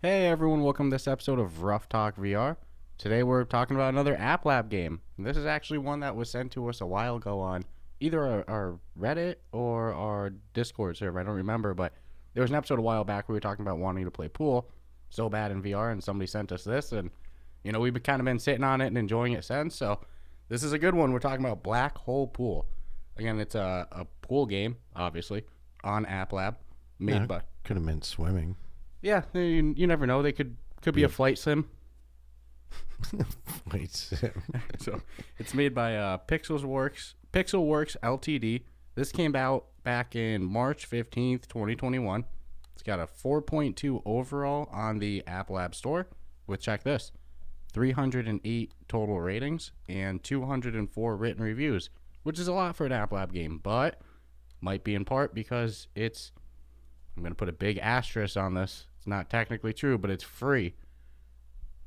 Hey everyone, welcome to this episode of Ruff Talk VR. Today we're talking about another App Lab game. This is actually one that was sent to us a while ago on either our Reddit or our Discord server. I don't remember, but there was an episode a while back where we were talking about wanting to play pool so bad in VR, and somebody sent us this, and we've kind of been sitting on it and enjoying it since. So this is a good one. We're talking about Black Hole Pool. Again, it's a pool game, obviously, on App Lab, made by. Could have meant swimming. Yeah, you never know. They could be a flight sim. Flight sim. So it's made by Pixel Works Ltd. This came out back in March 15th, 2021. It's got a 4.2 overall on the App Lab store with, check this, 308 total ratings and 204 written reviews, which is a lot for an App Lab game, but might be in part because I'm going to put a big asterisk on this. It's not technically true, but it's free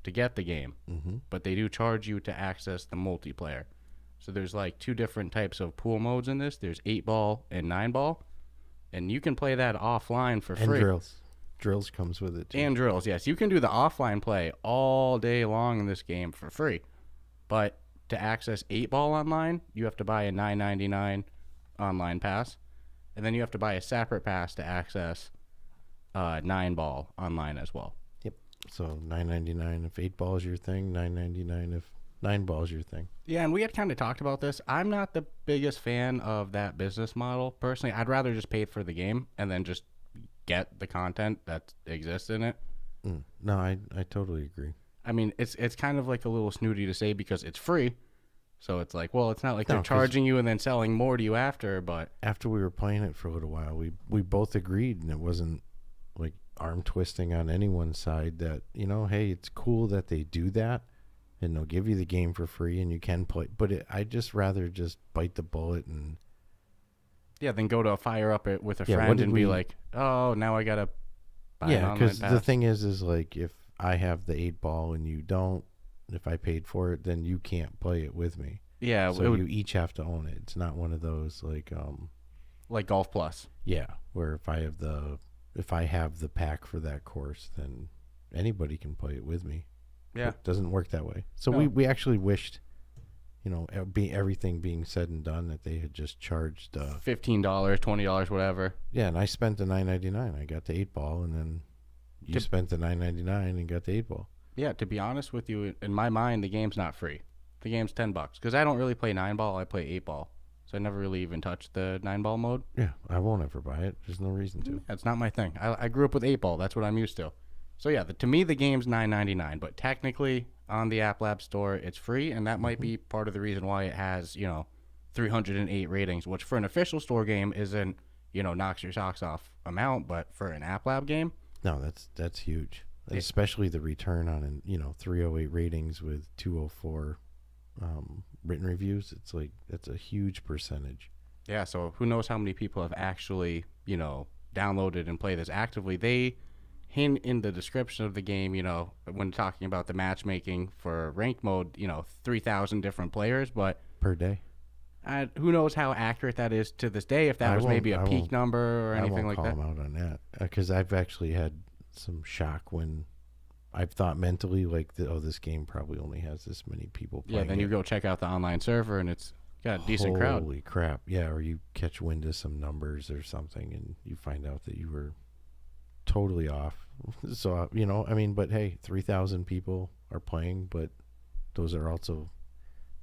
to get the game. Mm-hmm. But they do charge you to access the multiplayer. So there's like two different types of pool modes in this. There's 8-ball and 9-ball. And you can play that offline for free. And drills. Drills comes with it too. And drills, yes. You can do the offline play all day long in this game for free. But to access 8-ball online, you have to buy a $9.99 online pass. And then you have to buy a separate pass to access 9-ball online as well. Yep. So $9.99 if 8-ball is your thing, $9.99 if 9-ball is your thing. Yeah, and we had kind of talked about this. I'm not the biggest fan of that business model. Personally, I'd rather just pay for the game and then just get the content that exists in it. No, I totally agree. I mean, it's kind of like a little snooty to say because it's free. So it's like, well, it's not like they're charging you and then selling more to you after, but... After we were playing it for a little while, we both agreed, and it wasn't like arm twisting on anyone's side that, hey, it's cool that they do that, and they'll give you the game for free, and you can play. But I'd just rather just bite the bullet and... Yeah, then go to fire up it with a friend and be like, oh, now I got to buy an online pass. Yeah, because the thing is like, if I have the 8-ball and you don't, if I paid for it, then you can't play it with me. Yeah. So you each have to own it. It's not one of those like Golf Plus. Yeah, where if I have the pack for that course, then anybody can play it with me. Yeah. It doesn't work that way. So No. we actually wished, everything being said and done, that they had just charged $15, $20, whatever. Yeah, and I spent the $9.99. I got the 8-ball, and then you spent the $9.99 and got the 8-ball. Yeah, to be honest with you, in my mind, the game's not free. The game's $10 because I don't really play 9-ball. I play 8-ball, so I never really even touched the 9-ball mode. Yeah, I won't ever buy it. There's no reason to. That's not my thing. I grew up with 8-ball. That's what I'm used to. So yeah, to me the game's $9.99, but technically on the App Lab store it's free, and that might be part of the reason why it has 308 ratings, which for an official store game isn't knocks your socks off amount, but for an App Lab game, no, that's huge. Especially the return on 308 ratings with 204 written reviews. It's like that's a huge percentage. Yeah, so who knows how many people have actually downloaded and play this actively. They hint in the description of the game, when talking about the matchmaking for ranked mode, 3,000 different players, but per day. Who knows how accurate that is to this day, if that was maybe a peak number or anything like that. I won't call them out on that because I've actually had some shock when I've thought mentally like, this game probably only has this many people playing. Yeah, then you go check out the online server and it's got a decent crowd. Holy crap. Yeah, or you catch wind of some numbers or something and you find out that you were totally off. So, but hey, 3,000 people are playing, but those are also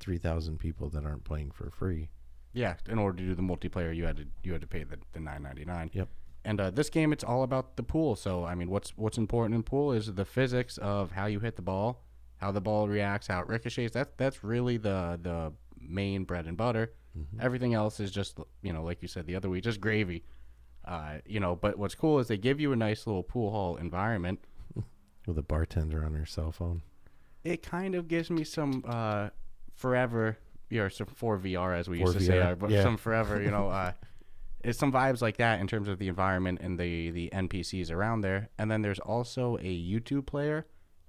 3,000 people that aren't playing for free. Yeah, in order to do the multiplayer, you had to pay the $9.99. Yep. And this game, it's all about the pool. So, I mean, what's important in pool is the physics of how you hit the ball, how the ball reacts, how it ricochets. That's really the main bread and butter. Mm-hmm. Everything else is just, like you said the other week, just gravy. But what's cool is they give you a nice little pool hall environment. With a bartender on her cell phone. It kind of gives me some forever, some 4VR as we used to VR, say, but yeah. some forever, it's some vibes like that in terms of the environment and the NPCs around there. And then there's also a YouTube player,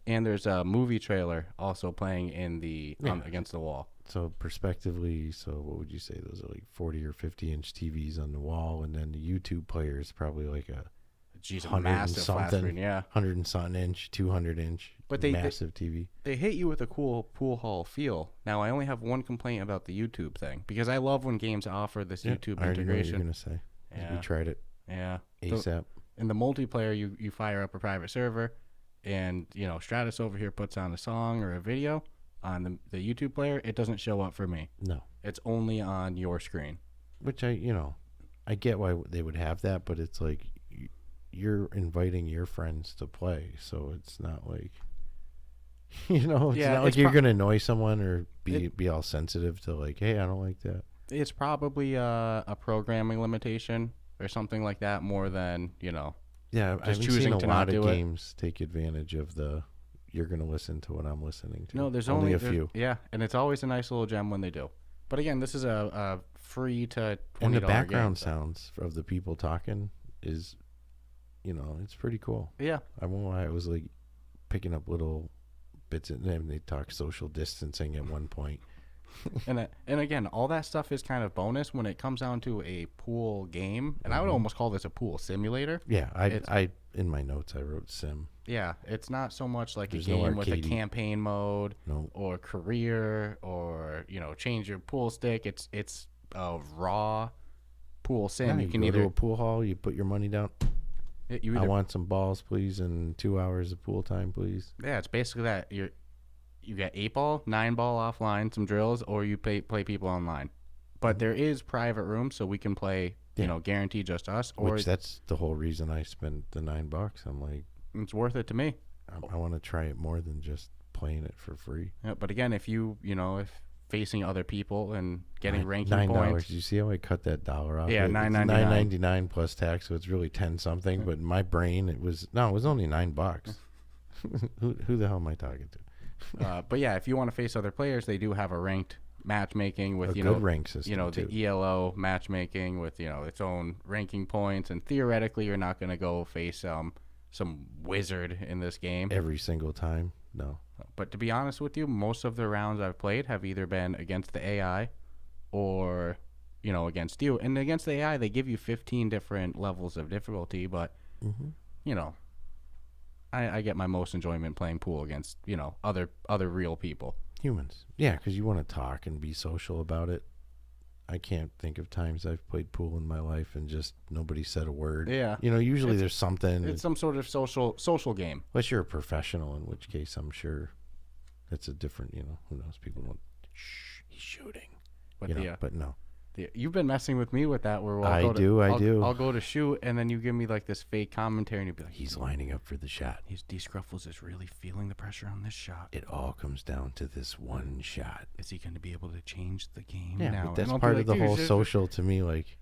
and there's a movie trailer also playing in against the wall. So perspectively, what would you say? Those are like 40 or 50 inch TVs on the wall, and then the YouTube player is probably like a geez, a 100 and massive flat something, screen, yeah. 100 and something inch, 200 inch, But massive TV. They hit you with a cool pool hall feel. Now, I only have one complaint about the YouTube thing, because I love when games offer this YouTube I already know what integration. you're going to say. 'Cause Yeah. we tried it Yeah. ASAP. In the multiplayer, you fire up a private server, and, you know, Stratus over here puts on a song or a video on the YouTube player. It doesn't show up for me. No. It's only on your screen. Which I get why they would have that, but it's like you're inviting your friends to play, so it's not like, it's not like you're going to annoy someone or be all sensitive to like, hey, I don't like that. It's probably a programming limitation or something like that more than, Yeah, just I've choosing seen a to lot not of do it. games take advantage of you're going to listen to what I'm listening to. No, there's only a there's- few. Yeah, and it's always a nice little gem when they do. But again, this is a free to $20 And the background game, so. sounds of the people talking is, it's pretty cool. Yeah. I won't lie, I was like picking up little bits, and then they talk social distancing at one point. And again, all that stuff is kind of bonus when it comes down to a pool game. And I would almost call this a pool simulator. Yeah, I in my notes I wrote sim. Yeah, it's not so much like There's a no game with a arcadey. campaign mode No. or career or, change your pool stick. It's a raw pool sim. Yeah, you can go either to a pool hall, you put your money down. you I either want some balls, please, and 2 hours of pool time, please. yeah, it's basically that. You got 8-ball, 9-ball offline, some drills, or you play people online. But there is private rooms, so we can play, guaranteed just us. Or Which that's the whole reason I spent the $9. I'm like, it's worth it to me. I want to try it more than just playing it for free. Yeah, but again, if if facing other people and getting ranking $9. points, You see how I cut that dollar off? Yeah, It's $9.99. $9.99 plus tax, so it's really 10 something. But in my brain, it was only $9. Who the hell am I talking to? but yeah, if you want to face other players, they do have a ranked matchmaking with A good rank system too. the ELO matchmaking with its own ranking points, and theoretically, you're not going to go face some wizard in this game. Every single time. No. But to be honest with you, most of the rounds I've played have either been against the AI or, against you. And against the AI, they give you 15 different levels of difficulty. But, I get my most enjoyment playing pool against, other real people. Humans. Yeah, because you want to talk and be social about it. I can't think of times I've played pool in my life and just nobody said a word. Yeah. Usually there's something. It's some sort of social game. Unless you're a professional, in which case I'm sure that's a different, who knows, people won't, shh, he's shooting. But but no. You've been messing with me with that. Where I do. I'll go to shoot, and then you give me like this fake commentary, and you'll be like, He's lining up for the shot. Dscruffles is really feeling the pressure on this shot. It all comes down to this one shot. Is he going to be able to change the game Yeah, now? but that's And I'll be part like, of the "Dude, whole just- social to me. Like,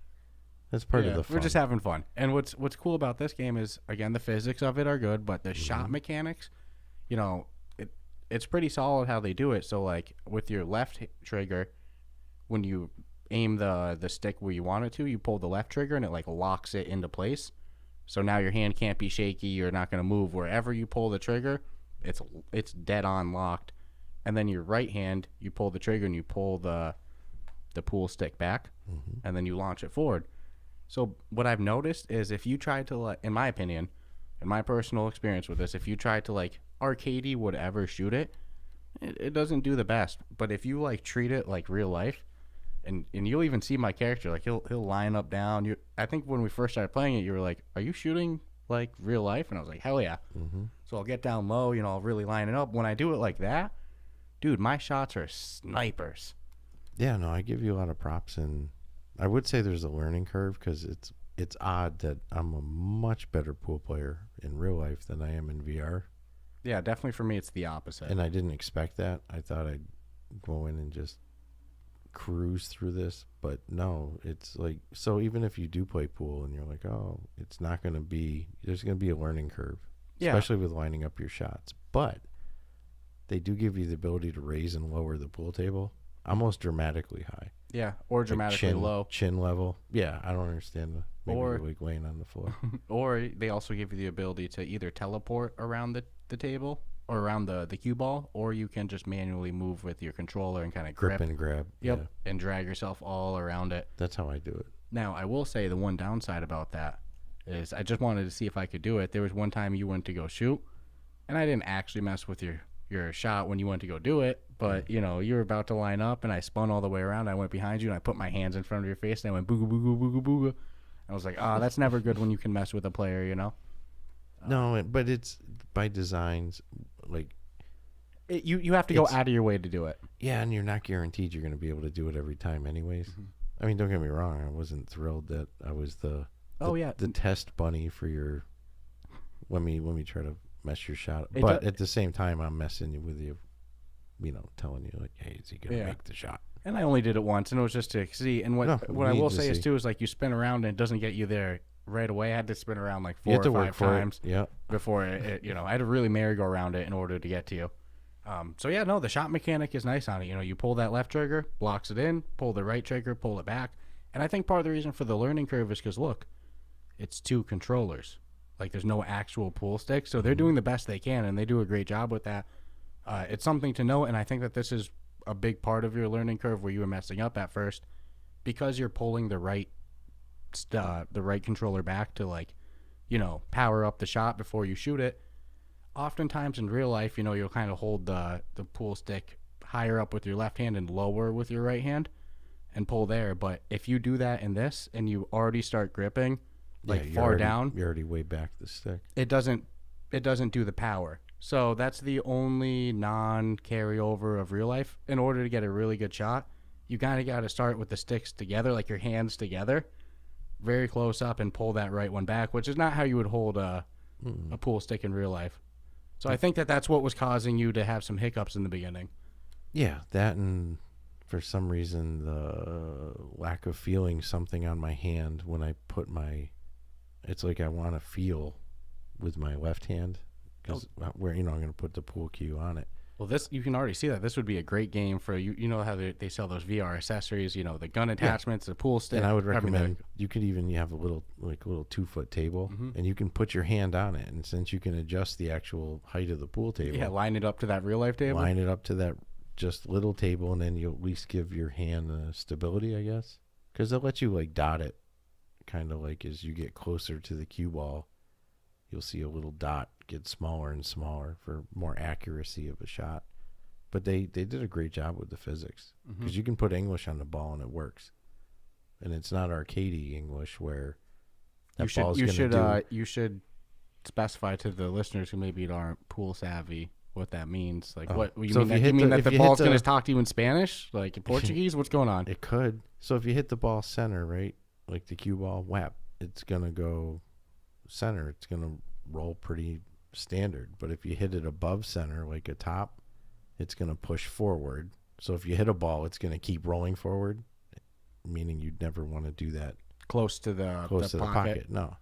that's part of the fun. We're just having fun. And what's cool about this game is, again, the physics of it are good, but the shot mechanics, it's pretty solid how they do it. So, like, with your left trigger, when you aim the stick where you want it to, you pull the left trigger and it like locks it into place. So now your hand can't be shaky. You're not going to move. Wherever you pull the trigger, it's dead on locked. And then your right hand, you pull the trigger and you pull the pool stick back, and then you launch it forward. So what I've noticed is if you try to, like, in my opinion, in my personal experience with this, if you try to like arcadey whatever shoot it doesn't do the best. But if you like treat it like real life, and you'll even see my character, like he'll line up down. I think when we first started playing it, you were like, "Are you shooting like real life?" And I was like, "Hell yeah!" So I'll get down low, I'll really line it up. When I do it like that, dude, my shots are snipers. Yeah, no, I give you a lot of props, and I would say there's a learning curve because it's odd that I'm a much better pool player in real life than I am in VR. Yeah, definitely for me, it's the opposite. And I didn't expect that. I thought I'd go in and just cruise through this, but no, it's like, so even if you do play pool and you're like, oh, it's not going to be, there's going to be a learning curve, especially with lining up your shots. But they do give you the ability to raise and lower the pool table almost dramatically high. Yeah, or dramatically low. Chin level. Yeah, I don't understand. Maybe Or- you're like laying on the floor. Or they also give you the ability to either teleport around the table or around the cue ball, or you can just manually move with your controller and kind of Grip and grab. Yep, Yeah, and drag yourself all around it. that's how I do it. Now, I will say the one downside about that is I just wanted to see if I could do it. There was one time you went to go shoot, and I didn't actually mess with your shot when you went to go do it, but you were about to line up, and I spun all the way around. I went behind you, and I put my hands in front of your face, and I went booga booga booga booga. I was like, that's never good when you can mess with a player, No, but it's by designs, like you have to go out of your way to do it. Yeah, and you're not guaranteed you're going to be able to do it every time, anyways. Mm-hmm. I mean, don't get me wrong. I wasn't thrilled that I was the test bunny for your when we try to mess your shot. But at the same time, I'm messing with you, telling you like, hey, is he going to make the shot? And I only did it once, and it was just to see. And what I will say is too is like you spin around and it doesn't get you there right away. I had to spin around like 4 or 5 times before it I had to really merry-go-round it in order to get to you. The shot mechanic is nice on it. You pull that left trigger, blocks it in, pull the right trigger, pull it back. And I think part of the reason for the learning curve is because, look, it's 2 controllers. Like, there's no actual pool stick. So they're doing the best they can, and they do a great job with that. It's something to know, and I think that this is a big part of your learning curve where you were messing up at first because you're pulling the right controller back to, power up the shot before you shoot it. Oftentimes in real life, you'll kind of hold the pool stick higher up with your left hand and lower with your right hand and pull there. But if you do that in this and you already start gripping far down, you're already way back the stick. It doesn't do the power. So that's the only non-carryover of real life. In order to get a really good shot, you kind of got to start with the sticks together, like your hands together, very close up, and pull that right one back, which is not how you would hold a pool stick in real life. So I think that's what was causing you to have some hiccups in the beginning. Yeah, that, and for some reason the lack of feeling something on my hand when I put it's like I want to feel with my left hand because I'm going to put the pool cue on it. Well, this, you can already see that this would be a great game for you. You know how they sell those VR accessories, the gun attachments, the pool stick. And I would recommend you could even have a little 2-foot table, and you can put your hand on it. And since you can adjust the actual height of the pool table, line it up to that real life table. Line it up to that just little table, and then you'll at least give your hand stability, I guess, because they'll let you dot it, kind of like as you get closer to the cue ball. You'll see a little dot get smaller and smaller for more accuracy of a shot. But they did a great job with the physics because you can put English on the ball and it works. And it's not arcadey English where that ball's going to do. You should specify to the listeners who maybe aren't pool savvy what that means. Like, what you so mean? You mean that the ball's going to talk to you in Spanish, like in Portuguese? What's going on? It could. So if you hit the ball center, right, like the cue ball, whap, it's going to go center. It's going to roll pretty standard. But if you hit it above center, like a top, it's going to push forward. So if you hit a ball, it's going to keep rolling forward, meaning you'd never want to do that close to the pocket. No.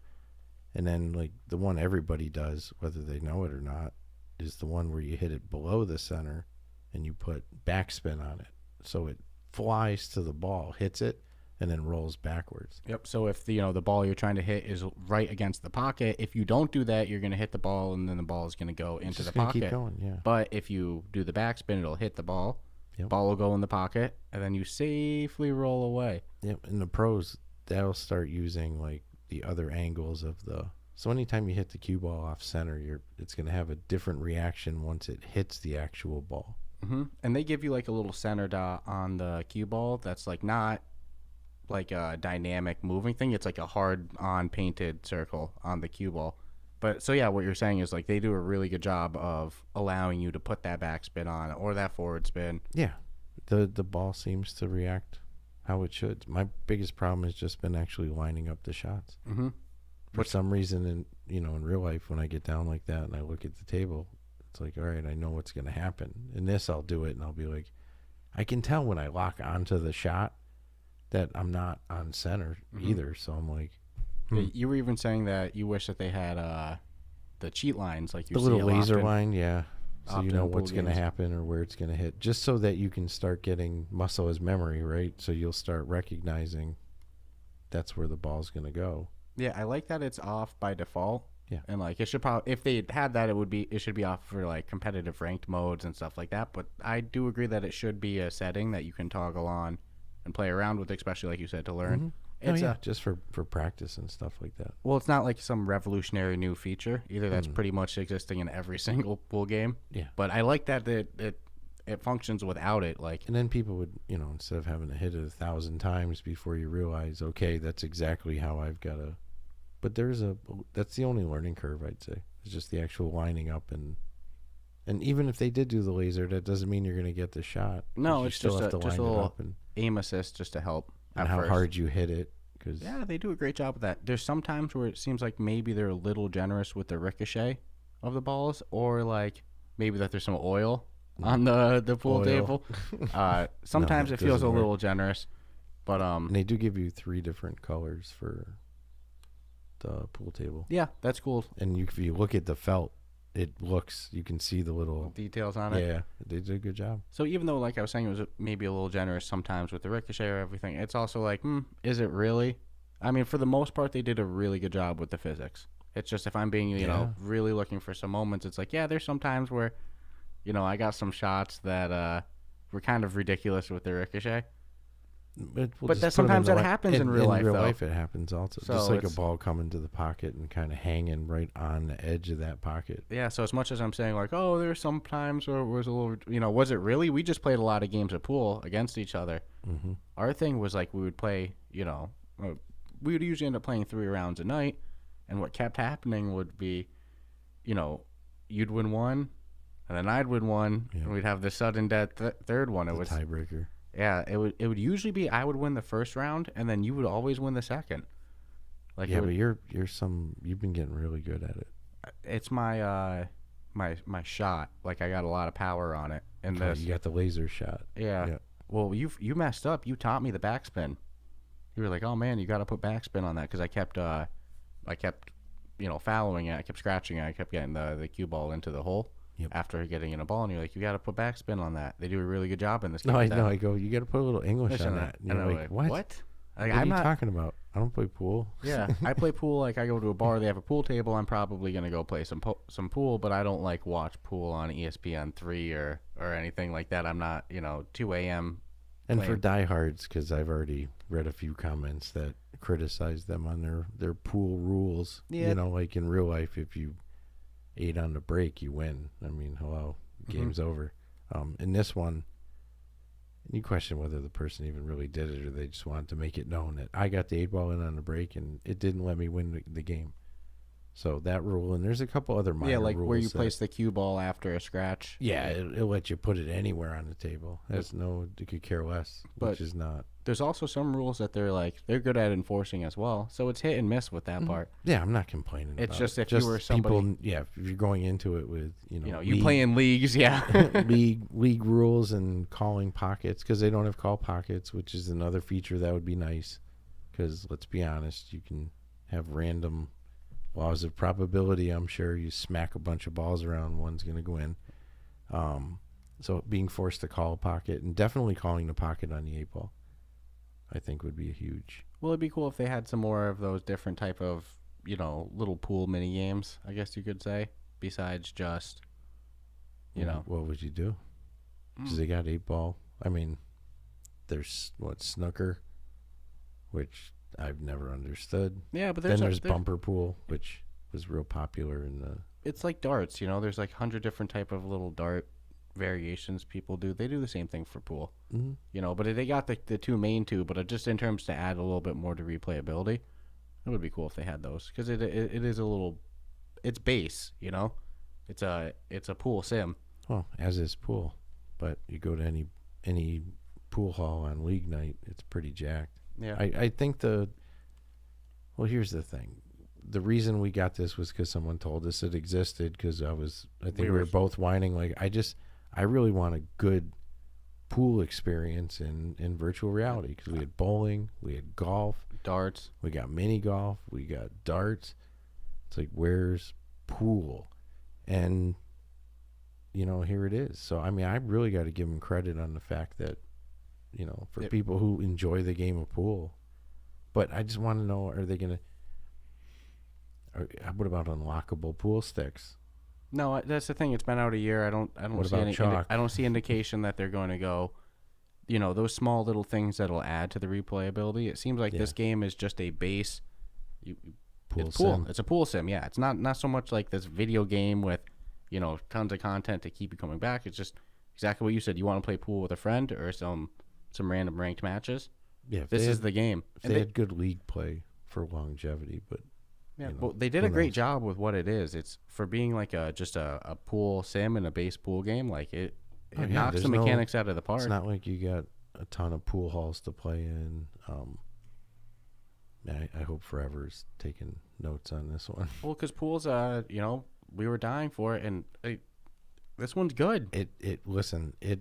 And then like the one everybody does, whether they know it or not, is the one where you hit it below the center and you put backspin on it. So it flies to the ball, hits it, and then rolls backwards. Yep. So if the ball you're trying to hit is right against the pocket, if you don't do that, you're going to hit the ball, and then the ball is going to go into the pocket. Keep going, yeah. But if you do the backspin, it'll hit the ball. Yep. Ball will go in the pocket, and then you safely roll away. Yep. And the pros, that'll start using like the other angles of the. So anytime you hit the cue ball off center, it's going to have a different reaction once it hits the actual ball. Mm-hmm. And they give you like a little center dot on the cue ball that's like not like a dynamic moving thing. It's like a hard on painted circle on the cue ball. But so yeah, what you're saying is like they do a really good job of allowing you to put that backspin on or that forward spin. Yeah, the ball seems to react how it should. My biggest problem has just been actually lining up the shots. Mm-hmm. For some reason, in real life, when I get down like that and I look at the table, it's like, all right, I know what's going to happen. In this, I'll do it, and I'll be like, I can tell when I lock onto the shot that I'm not on center either. So I'm like, You were even saying that you wish that they had the cheat lines, like you the see little laser often, line, yeah. So you know in pool what's going to games. happen or where it's going to hit, just so that you can start getting muscle as memory, right? So you'll start recognizing that's where the ball's going to go. Yeah, I like that it's off by default. Yeah, and like it should probably, if they had that, it should be off for like competitive ranked modes and stuff like that. But I do agree that it should be a setting that you can toggle on and play around with, especially like you said, to learn. It's just for practice and stuff like that. well, it's not like some revolutionary new feature either. That's pretty much existing in every single pool game. Yeah. But I like that it functions without it. Like, And then people would, instead of having to hit it 1,000 times before you realize, okay, that's exactly how I've got to. But that's the only learning curve, I'd say. It's just the actual lining up and even if they did do the laser, that doesn't mean you're going to get the shot. no, You it's still just have a to line it little up and aim assist just to help. how first. hard you hit it. Cause Yeah, they do a great job with that. There's some times where it seems like maybe they're a little generous with the ricochet of the balls, or like maybe that there's some oil on the pool table. Sometimes it feels a little generous, but and they do give you 3 different colors for the pool table. yeah, that's cool. And if you look at the felt, you can see the little Details on it. Yeah, they did a good job. So even though, like I was saying, it was maybe a little generous sometimes with the ricochet or everything, it's also like, is it really? I mean, for the most part, they did a really good job with the physics. It's just if I'm being, really looking for some moments, it's like, yeah, there's some times where, I got some shots that were kind of ridiculous with the ricochet. But that sometimes that happens in real life, In real though. life, it happens also. So just like a ball coming to the pocket and kind of hanging right on the edge of that pocket. Yeah, so as much as I'm saying, like, oh, there's some times where it was a little, was it really? We just played a lot of games of pool against each other. Mm-hmm. Our thing was, like, we would play, we would usually end up playing 3 rounds a night, and what kept happening would be, you'd win one, and then I'd win one, and we'd have the sudden death third one. It was tiebreaker. Yeah, it would usually be I would win the first round, and then you would always win the second. Like, yeah, but you've been getting really good at it. It's my my shot. Like, I got a lot of power on it. And You got the laser shot. Yeah. Well, you messed up. You taught me the backspin. You were like, oh man, you got to put backspin on that, because I kept fouling it. I kept scratching it. I kept getting the cue ball into the hole. Yep. After getting in a ball, and you're like, you got to put backspin on that. They do a really good job in this game. No, I know. I go, you got to put a little English on that. And you're like, what? What? Like, what are you talking about? I don't play pool. Yeah, I play pool. Like, I go to a bar, they have a pool table. I'm probably gonna go play some pool, but I don't like watch pool on ESPN3 or anything like that. I'm not 2 a.m. And for diehards, because I've already read a few comments that criticize them on their pool rules. Yeah. Like in real life, if you 8 on the break, you win. I mean, hello, game's over. In this one, you question whether the person even really did it, or they just wanted to make it known that I got the 8 ball in on the break and it didn't let me win the game. So that rule, and there's a couple other minor rules. Yeah, like where you place the cue ball after a scratch. Yeah, it'll let you put it anywhere on the table. You could care less, which is not. There's also some rules that they're good at enforcing as well. So it's hit and miss with that part. Yeah, I'm not complaining. It's about just it. if you were somebody. If you're going into it with you play in leagues, yeah. league rules and calling pockets, because they don't have call pockets, which is another feature that would be nice. Because let's be honest, you can have random laws of probability. I'm sure you smack a bunch of balls around, one's going to go in. So being forced to call a pocket, and definitely calling the pocket on the 8 ball, I think would be a huge. Well, it'd be cool if they had some more of those different type of, little pool mini games, I guess you could say, besides just, What would you do? Because they got 8 ball. I mean, there's snooker, which I've never understood. Yeah, but there's bumper pool, which was real popular in the. It's like darts, There's like 100 different type of little dart variations people do. They do the same thing for pool, but they got the 2 main 2. But just in terms to add a little bit more to replayability, it would be cool if they had those, because it is a little, it's base, it's a pool sim. Well, as is pool, but you go to any pool hall on league night, it's pretty jacked. Yeah, I think here's the thing. The reason we got this was because someone told us it existed, because I think we were both whining, like, I really want a good pool experience in virtual reality, because we had bowling, we had golf, darts, we got mini golf, we got darts. It's like, where's pool? And here it is. So I mean, I really got to give them credit on the fact that for people who enjoy the game of pool. But I just want to know, are they gonna? What about unlockable pool sticks? No, that's the thing. It's been out a year. I don't What see about any. chalk? I don't see indication that they're going to go those small little things that'll add to the replayability. It seems like this game is just a base. It's a pool sim. Yeah, it's not so much like this video game with, tons of content to keep you coming back. It's just exactly what you said. You want to play pool with a friend or some random ranked matches. Yeah, this is the game. If they had good league play for longevity, but well, they did a great job with what it is. It's for being like just a pool sim and a base pool game. Like it knocks the mechanics out of the park. It's not like you got a ton of pool halls to play in. I hope Forever's taking notes on this one. Well, because pools, we were dying for it, and this one's good. It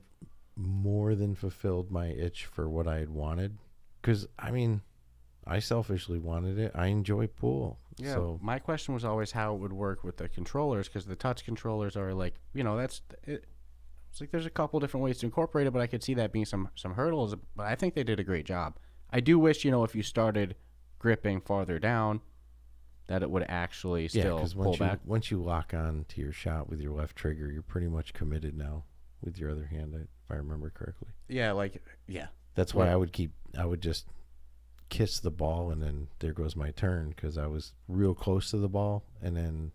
more than fulfilled my itch for what I had wanted. Because, I selfishly wanted it. I enjoy pool. Yeah, so my question was always how it would work with the controllers, because the touch controllers are like, it's like there's a couple different ways to incorporate it, but I could see that being some hurdles. But I think they did a great job. I do wish, if you started gripping farther down, that it would actually still pull back. Once you lock on to your shot with your left trigger, you're pretty much committed now with your other hand, if I remember correctly. Yeah, That's why I would just kiss the ball, and then there goes my turn, because I was real close to the ball, and then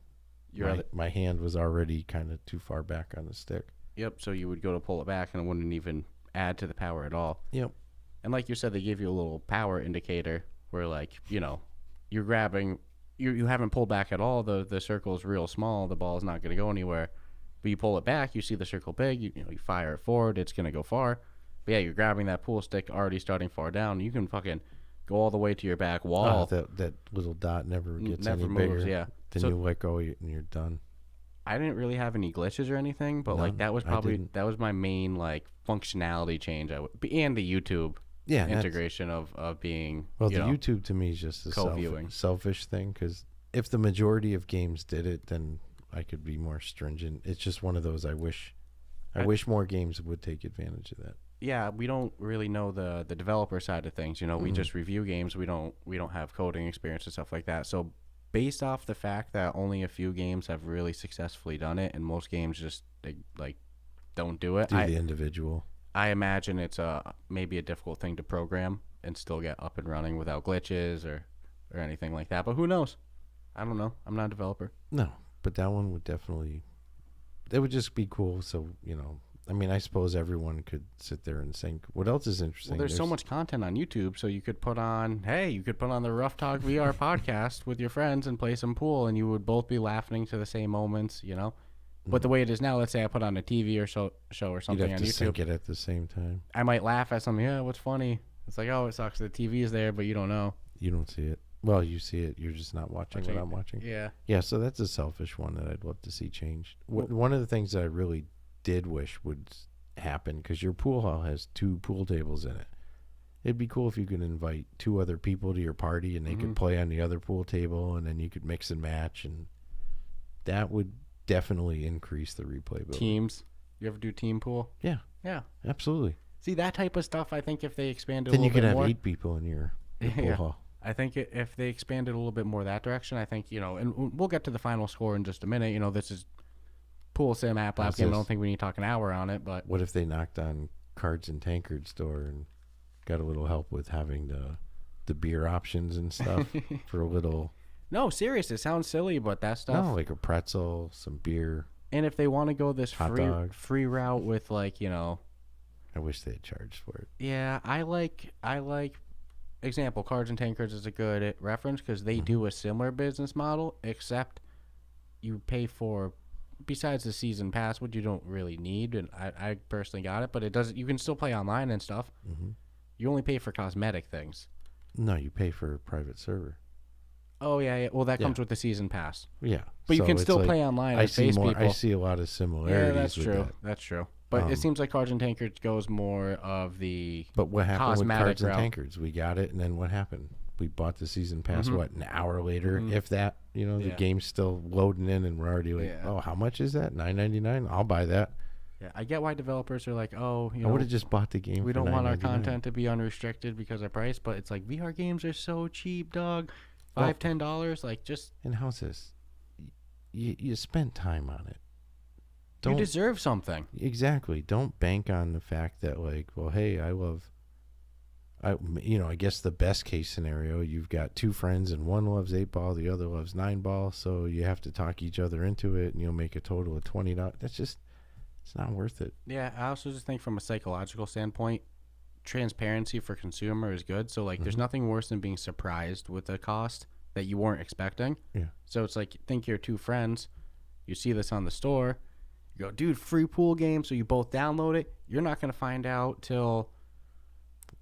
my hand was already kind of too far back on the stick. Yep, so you would go to pull it back, and it wouldn't even add to the power at all. Yep. And like you said, they give you a little power indicator where, like, you're grabbing, you haven't pulled back at all. The circle is real small. The ball is not going to go anywhere. But you pull it back, you see the circle big. You fire it forward, it's going to go far. But yeah, you're grabbing that pool stick already starting far down. You can fucking go all the way to your back wall. That little dot never gets any moves, bigger. Yeah. Then you let go and you're done. I didn't really have any glitches or anything, but that was my main functionality change. And the YouTube integration of being the YouTube to me is just a selfish thing, because if the majority of games did it, then I could be more stringent. It's just one of those I wish more games would take advantage of that. Yeah, we don't really know the developer side of things. We just review games. We don't have coding experience and stuff like that. So based off the fact that only a few games have really successfully done it, and most games just don't do it. The individual. I imagine it's maybe a difficult thing to program and still get up and running without glitches or anything like that. But who knows? I don't know. I'm not a developer. No, but that one would definitely. It would just be cool. So I suppose everyone could sit there and think. What else is interesting? Well, there's so much content on YouTube, so you could put on the Ruff Talk VR podcast with your friends and play some pool, and you would both be laughing to the same moments, But the way it is now, let's say I put on a TV or show or something on YouTube. You'd have to sync it at the same time. I might laugh at something. Yeah, what's funny? It's like, oh, it sucks. The TV is there, but you don't know. You don't see it. Well, you see it. You're just not watching what I'm watching. Yeah. Yeah, so that's a selfish one that I'd love to see changed. One of the things that I really did wish would happen, because your pool hall has 2 pool tables in it. It'd be cool if you could invite 2 other people to your party, and they could play on the other pool table, and then you could mix and match, and that would definitely increase the replayability. Teams. You ever do team pool? Yeah. Yeah. Absolutely. See, that type of stuff, I think if they expanded then a little bit more. Then you could have 8 people in your pool hall. I think if they expanded a little bit more that direction, I think, and we'll get to the final score in just a minute. This is pool sim app game. I don't think we need to talk an hour on it, but. What if they knocked on Cards and Tankard store and got a little help with having the beer options and stuff for a little. No, serious. It sounds silly, but that stuff. No, like a pretzel, some beer. And if they want to go this free route with I wish they had charged for it. Yeah, I like. Example, Cards and Tankards is a good reference because they do a similar business model, except you pay for, besides the season pass, which you don't really need, and I personally got it, but it doesn't. You can still play online and stuff. Mm-hmm. You only pay for cosmetic things. No, you pay for a private server. Oh yeah. Well, that comes with the season pass. Yeah, but you can still play online and face people. I see a lot of similarities. Yeah, that's with true. That. That's true. But it seems like Cards and Tankards goes more of the But what happened with Cards route. and Tankards? We got it, and then what happened? We bought the season pass, an hour later? If that, the game's still loading in, and we're already like, oh, how much is that? $9.99? I'll buy that. Yeah, I get why developers are like, oh, I would have just bought the game. We don't want our content to be unrestricted because of price, but it's like VR games are so cheap, dog. $5-10, like just. And how's this? You spent time on it. You deserve something. Exactly. Don't bank on the fact that, like, well, hey, I guess the best case scenario, you've got two friends and one loves 8-ball, the other loves 9-ball, so you have to talk each other into it, and you'll make a total of $20. That's just, it's not worth it. Yeah, I also just think from a psychological standpoint, transparency for consumer is good. So, like, there's nothing worse than being surprised with a cost that you weren't expecting. Yeah. So it's like, think you're two friends, you see this on the store, you go, dude, free pool game, so you both download it. You're not going to find out till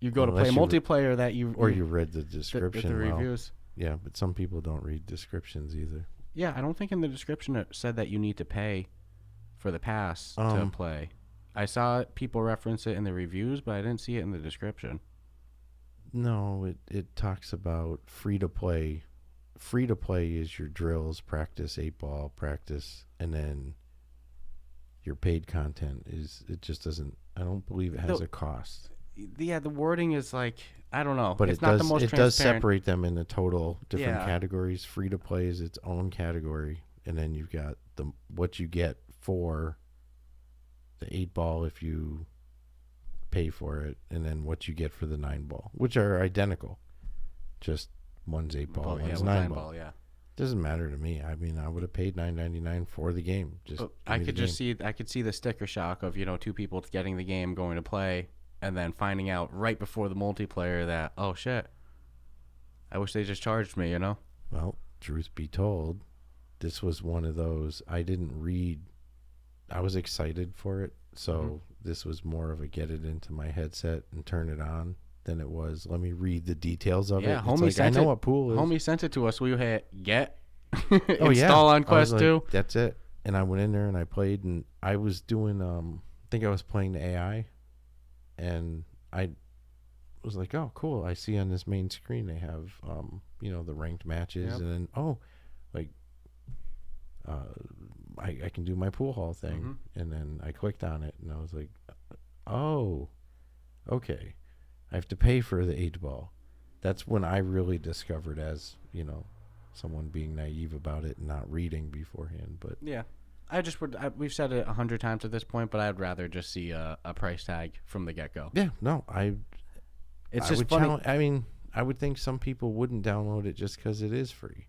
you go Unless to play multiplayer that you... Or you read the description. The reviews. Yeah, but some people don't read descriptions either. Yeah, I don't think in the description it said that you need to pay for the pass to play. I saw people reference it in the reviews, but I didn't see it in the description. No, it talks about free-to-play. Free-to-play is your drills, practice, 8-ball, practice, and then your paid content is, it just doesn't, I don't believe it has a cost. Yeah, the wording is like, I don't know. But it's not the most it does separate them into total different categories. Free-to-play is its own category, and then you've got what you get for the 8-ball if you pay for it, and then what you get for the 9-ball, which are identical. Just one's 8-ball, one's 9-ball. Yeah. Doesn't matter to me. I mean, I would have paid $9.99 for the game. I could see the sticker shock of, two people getting the game, going to play, and then finding out right before the multiplayer that, oh shit, I wish they just charged me, Well, truth be told, this was one of those, I didn't read. I was excited for it, so this was more of a get it into my headset and turn it on than it was, let me read the details of it. Yeah, homie I know what pool is. Homie sent it to us. We hit install on Quest 2. That's it. And I went in there and I played, and I was doing, I think I was playing the AI, and I was like, oh, cool. I see on this main screen they have, the ranked matches, and then, I can do my pool hall thing. And then I clicked on it, and I was like, oh, okay. I have to pay for the 8-ball. That's when I really discovered, as, someone being naive about it and not reading beforehand. But yeah, we've said it 100 times at this point, but I'd rather just see a price tag from the get-go. Yeah, no, it's just funny. I would think some people wouldn't download it just because it is free.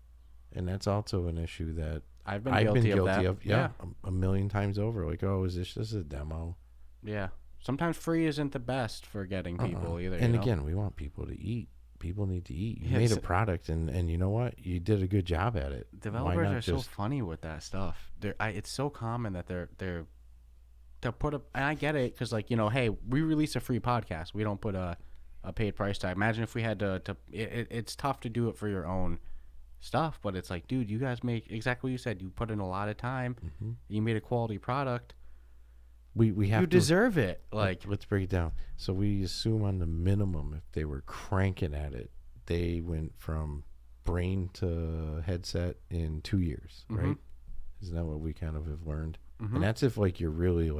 And that's also an issue that I've been guilty of. Yeah, a million times over. Like, oh, is this just a demo? Yeah. Sometimes free isn't the best for getting people either. And again, we want people to eat. People need to eat. You made a product, and you know what? You did a good job at it. Developers are so funny with that stuff. It's so common that they'll put up, and I get it, because hey, we release a free podcast. We don't put a paid price tag. Imagine if we had to it's tough to do it for your own stuff, but it's like, dude, you guys make exactly what you said. You put in a lot of time. You made a quality product. We have you deserve it. Like, let's break it down. So we assume on the minimum, if they were cranking at it, they went from brain to headset in 2 years, right? Isn't that what we kind of have learned? And that's if you're really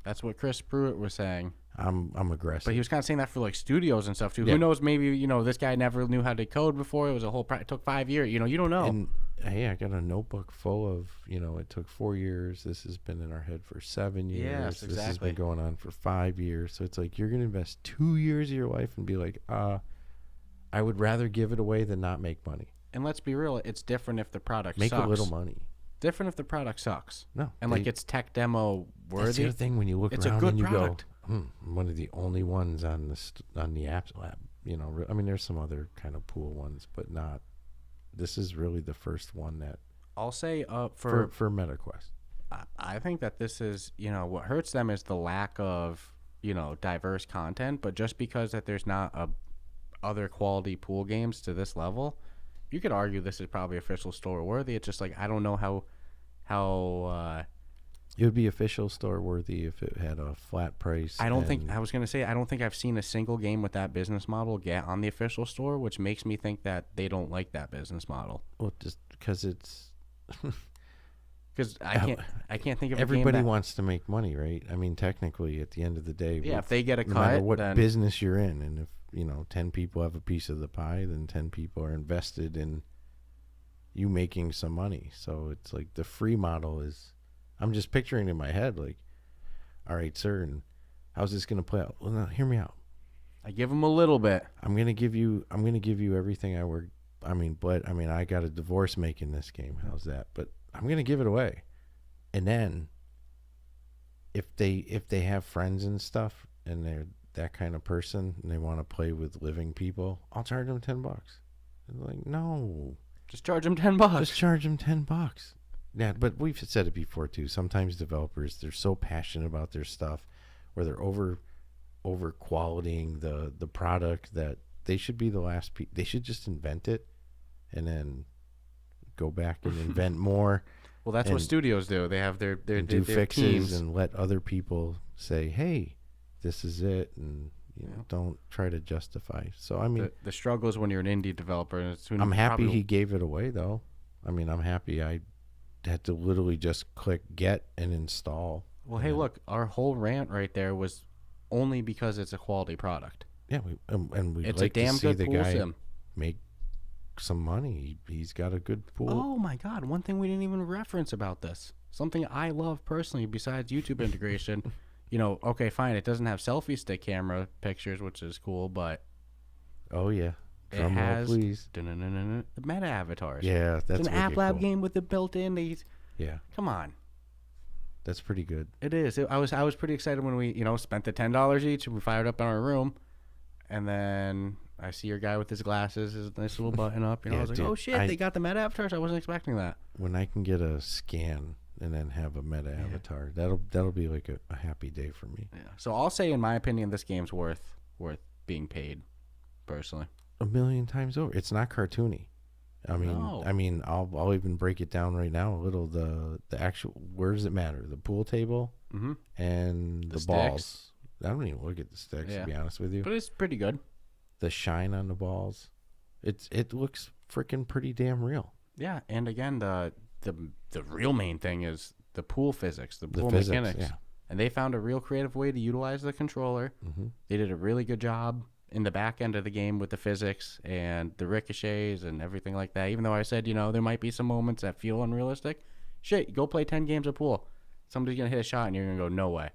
that's what Chris Pruitt was saying. I'm aggressive. But he was kind of saying that for studios and stuff too. Yeah. Who knows? Maybe this guy never knew how to code before. It was it took 5 years. You don't know. And hey, I got a notebook full of it took 4 years. This has been in our head for 7 years. Yes, exactly. This has been going on for 5 years. So it's like you're gonna invest 2 years of your life and be like, I would rather give it away than not make money. And let's be real, it's different if the product make sucks. a little money. Different if the product sucks. No, and it's tech demo worthy. That's the other thing when you look it's around a good and you product. go, one of the only ones on the apps lab. I mean, there's some other kind of pool ones, but not. This is really the first one that I'll say for MetaQuest. I think that this is what hurts them is the lack of diverse content, but just because that there's not other quality pool games to this level, you could argue this is probably official store worthy. It's just I don't know how it would be official store worthy if it had a flat price. I don't think I've seen a single game with that business model get on the official store, which makes me think that they don't like that business model. Well, just because it's because I can't think of everybody wants to make money, right? I mean, technically, at the end of the day, if they get a no cut, matter what then business you're in, and if 10 people have a piece of the pie, then 10 people are invested in you making some money. So it's like the free model is I'm just picturing in my head, like, all right, sir, and how's this going to play out? Well, no, hear me out. I give him a little bit. I'm gonna give you everything I work. I got a divorce making this game. How's that? But I'm gonna give it away. And then, if they have friends and stuff, and they're that kind of person, and they want to play with living people, I'll charge them $10. And like, no, just charge them $10. Just charge them $10. Yeah, but we've said it before too. Sometimes developers, they're so passionate about their stuff, or they're over qualitying the product, that they should be the last they should just invent it and then go back and invent more. Well, that's what studios do. They have their do fixes teams. And let other people say, hey, this is it, and don't try to justify. So I mean, the struggle is when you're an indie developer, and I'm happy he gave it away though. I mean, I'm happy I had to literally just click get and install. Well, hey, look, our whole rant right there was only because it's a quality product. Yeah, we'd it's like a damn to see good the pool guy sim. make some money. He's got a good pool. Oh my God! One thing we didn't even reference about this, something I love personally, besides YouTube integration. Okay, fine, it doesn't have selfie stick camera pictures, which is cool, but oh yeah, it has the meta avatars. Yeah, that's it's an App Lab game with the built-in. Yeah, come on. That's pretty good. It is. I was pretty excited when we, spent the $10 each and we fired up in our room, and then I see your guy with his glasses, his nice little button up. I was like, dude, oh shit, they got the meta avatars. I wasn't expecting that. When I can get a scan and then have a meta avatar, that'll be like a happy day for me. Yeah. So I'll say, in my opinion, this game's worth being paid, personally. 1,000,000 times over. It's not cartoony. I'll even break it down right now a little. The actual, where does it matter? The pool table and the balls. I don't even look at the sticks, to be honest with you. But it's pretty good. The shine on the balls, it looks freaking pretty damn real. Yeah, and again, the real main thing is the pool physics, the pool mechanics. Yeah. And they found a real creative way to utilize the controller. They did a really good job in the back end of the game with the physics and the ricochets and everything like that. Even though I said, there might be some moments that feel unrealistic. Shit, go play 10 games of pool. Somebody's going to hit a shot and you're going to go, no way.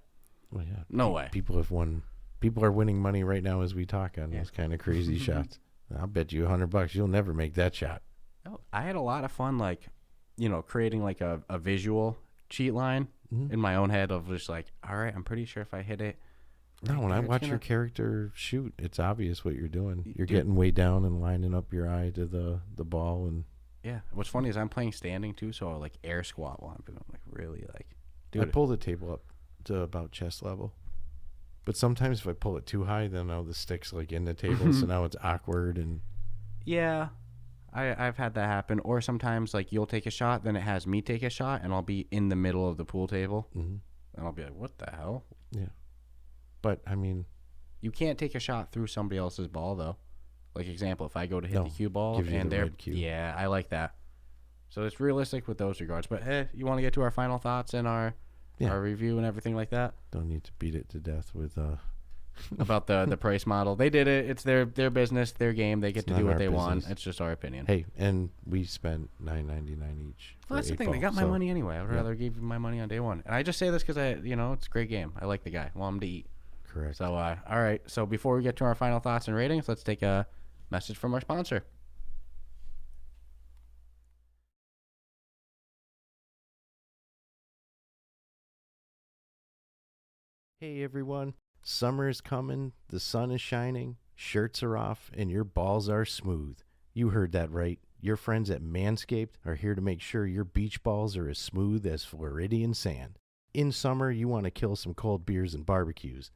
Well, yeah. No way. People are winning money right now as we talk on those kind of crazy shots. I'll bet you $100 you'll never make that shot. Oh, I had a lot of fun, creating like a visual cheat line in my own head of just like, all right, I'm pretty sure if I hit it. No, when I watch your character shoot, it's obvious what you're doing. You're getting way down and lining up your eye to the ball. And yeah, what's funny is I'm playing standing too, so I'll like air squat while I'm like really like. Dude, I pull the table up to about chest level, but sometimes if I pull it too high, then the stick's like in the table, so now it's awkward. And yeah, I've had that happen. Or sometimes like you'll take a shot, then it has me take a shot, and I'll be in the middle of the pool table, and I'll be like, what the hell? Yeah. But, I mean, you can't take a shot through somebody else's ball, though. Like, example, if I go to hit the cue ball and they're... Yeah, I like that. So it's realistic with those regards. But, you want to get to our final thoughts and our review and everything like that? Don't need to beat it to death with... About the price model. They did it. It's their business, their game. They get to do what they want. It's just our opinion. Hey, and we spent $9.99 each. Well, that's the thing. They got my money anyway. I would rather give you my money on day one. And I just say this because, it's a great game. I like the guy. I want him to eat. Correct. So, all right. So before we get to our final thoughts and ratings, let's take a message from our sponsor. Hey, everyone. Summer is coming. The sun is shining. Shirts are off, and your balls are smooth. You heard that right. Your friends at Manscaped are here to make sure your beach balls are as smooth as Floridian sand. In summer, you want to kill some cold beers and barbecues,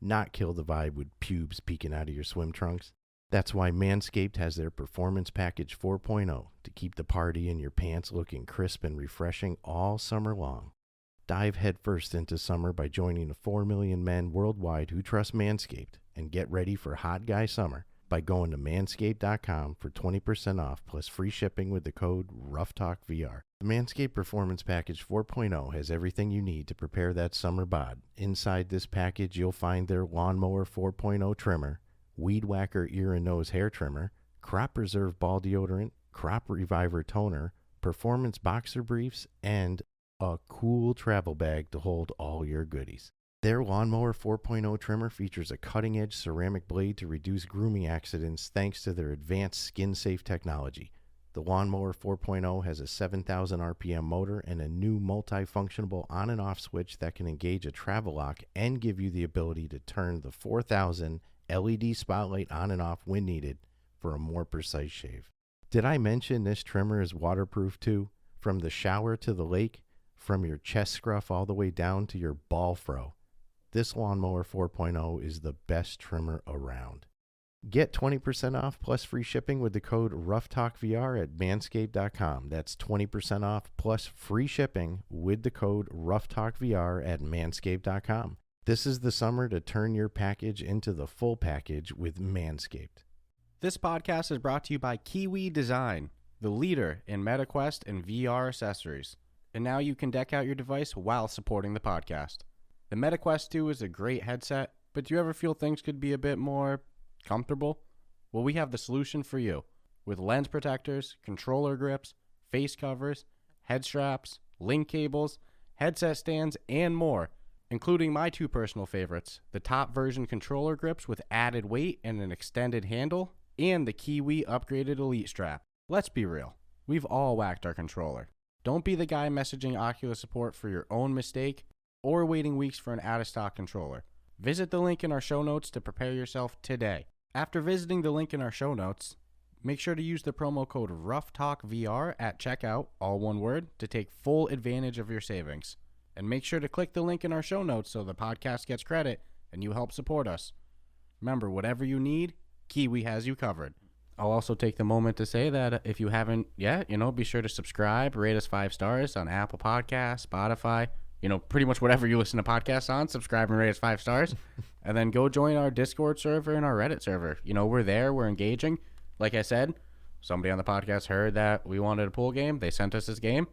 not kill the vibe with pubes peeking out of your swim trunks. That's why Manscaped has their Performance Package 4.0 to keep the party in your pants looking crisp and refreshing all summer long. Dive headfirst into summer by joining the 4 million men worldwide who trust Manscaped, and get ready for hot guy summer by going to manscaped.com for 20% off plus free shipping with the code Ruff Talk VR. The Manscaped Performance Package 4.0 has everything you need to prepare that summer bod. Inside this package, you'll find their Lawnmower 4.0 trimmer, Weed Whacker ear and nose hair trimmer, Crop Preserve ball deodorant, Crop Reviver toner, Performance boxer briefs, and a cool travel bag to hold all your goodies. Their Lawnmower 4.0 trimmer features a cutting-edge ceramic blade to reduce grooming accidents thanks to their advanced skin-safe technology. The Lawnmower 4.0 has a 7,000 RPM motor and a new multifunctional on and off switch that can engage a travel lock and give you the ability to turn the 4,000 LED spotlight on and off when needed for a more precise shave. Did I mention this trimmer is waterproof too? From the shower to the lake, from your chest scruff all the way down to your ball fro. This Lawnmower 4.0 is the best trimmer around. Get 20% off plus free shipping with the code Ruff Talk VR at Manscape.com. That's 20% off plus free shipping with the code Ruff Talk VR at Manscape.com. This is the summer to turn your package into the full package with Manscaped. This podcast is brought to you by Kiwi Design, the leader in MetaQuest and VR accessories. And now you can deck out your device while supporting the podcast. The MetaQuest 2 is a great headset, but do you ever feel things could be a bit more comfortable? Well, we have the solution for you. With lens protectors, controller grips, face covers, head straps, link cables, headset stands, and more, including my two personal favorites, the top version controller grips with added weight and an extended handle, and the Kiwi upgraded Elite strap. Let's be real, we've all whacked our controller. Don't be the guy messaging Oculus support for your own mistake or waiting weeks for an out-of-stock controller. Visit the link in our show notes to prepare yourself today. After visiting the link in our show notes, make sure to use the promo code RuffTalkVR at checkout, all one word, to take full advantage of your savings. And make sure to click the link in our show notes so the podcast gets credit and you help support us. Remember, whatever you need, Kiwi has you covered. I'll also take the moment to say that if you haven't yet, be sure to subscribe, rate us 5 stars on Apple Podcasts, Spotify, pretty much whatever you listen to podcasts on, subscribe and rate us 5 stars. And then go join our Discord server and our Reddit server. We're there, we're engaging. Like I said, somebody on the podcast heard that we wanted a pool game. They sent us this game.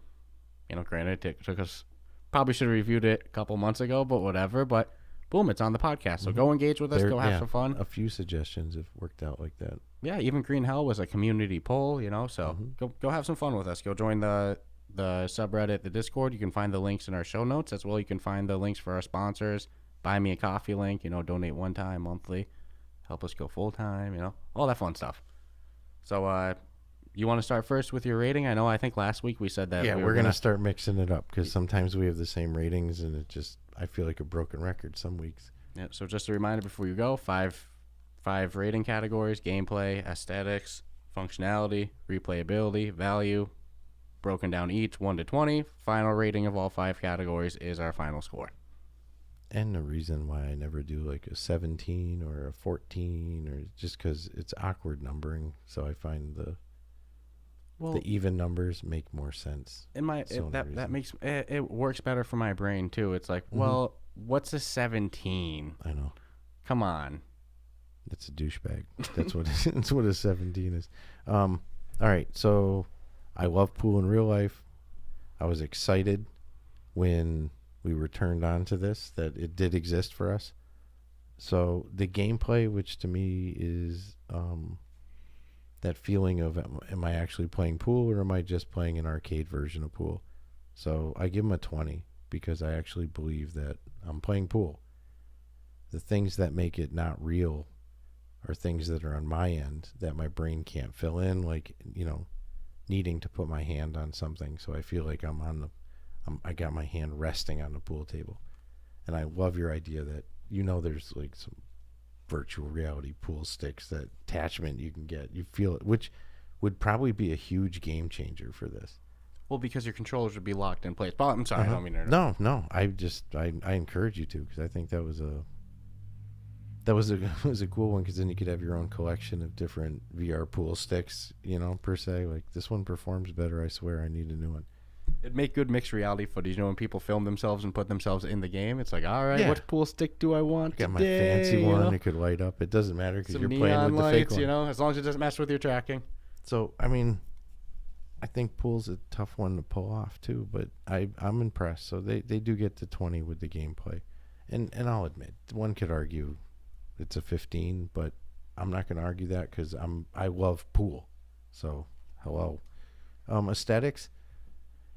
Granted, it took us, probably should have reviewed it a couple months ago, but whatever. But boom, it's on the podcast. So go engage with us, go have some fun. A few suggestions have worked out like that. Yeah, even Green Hell was a community poll, so go have some fun with us. Go join the subreddit, the Discord. You can find the links in our show notes. As well, you can find the links for our sponsors. Buy me a coffee link, donate one time, monthly. Help us go full time, all that fun stuff. So you want to start first with your rating? I think last week we said that. Yeah, we're going to start mixing it up because sometimes we have the same ratings and I feel like a broken record some weeks. Yeah, so just a reminder before you go, five rating categories: gameplay, aesthetics, functionality, replayability, value, broken down each 1 to 20. Final rating of all 5 categories is our final score. And the reason why I never do like a 17 or a 14 or just because it's awkward numbering. So I find the even numbers make more sense. That makes it works better for my brain too. It's like, well, what's a 17? I know. Come on. That's a douchebag. That's what a 17 is. All right, so I love pool in real life. I was excited when we were turned on to this, that it did exist for us. So the gameplay, which to me is that feeling of, am I actually playing pool or am I just playing an arcade version of pool? So I give them a 20 because I actually believe that I'm playing pool. The things that make it not real are things that are on my end that my brain can't fill in, like, needing to put my hand on something. So I feel like I got my hand resting on the pool table. And I love your idea that, there's like some virtual reality pool sticks, that attachment you can get. You feel it, which would probably be a huge game changer for this. Well, because your controllers would be locked in place. But I'm sorry, I don't mean to interrupt. No. I encourage you to, because I think that was a cool one, because then you could have your own collection of different VR pool sticks, per se. Like, this one performs better, I swear, I need a new one. It'd make good mixed reality footage. When people film themselves and put themselves in the game, it's like, all right, which pool stick do I want today? Got my fancy one. It could light up. It doesn't matter because you're playing with the fake one. As long as it doesn't mess with your tracking. So, I think pool's a tough one to pull off too, but I'm impressed. So they do get to 20 with the gameplay. And I'll admit, one could argue it's a 15, but I'm not going to argue that because I love pool. So, hello. Aesthetics.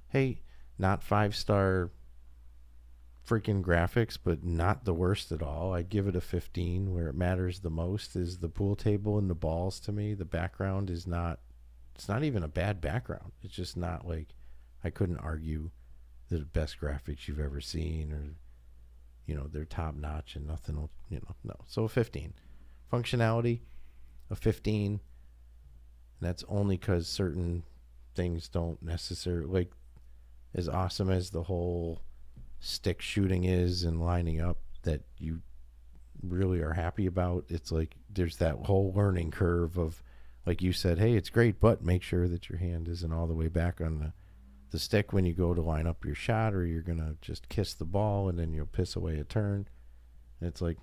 Hey, not 5-star freaking graphics, but not the worst at all. I'd give it a 15. Where it matters the most is the pool table and the balls to me. The background is not, it's not even a bad background. It's just not like, I couldn't argue the best graphics you've ever seen, or, you know, they're top notch and nothing will, you know, no. So a 15. Functionality, a 15. And that's only because certain things don't necessarily, like, as awesome as the whole stick shooting is and lining up that you really are happy about, it's like there's that whole learning curve of, like you said, hey, it's great, but make sure that your hand isn't all the way back on the stick when you go to line up your shot, or you're gonna just kiss the ball and then you'll piss away a turn. And it's like,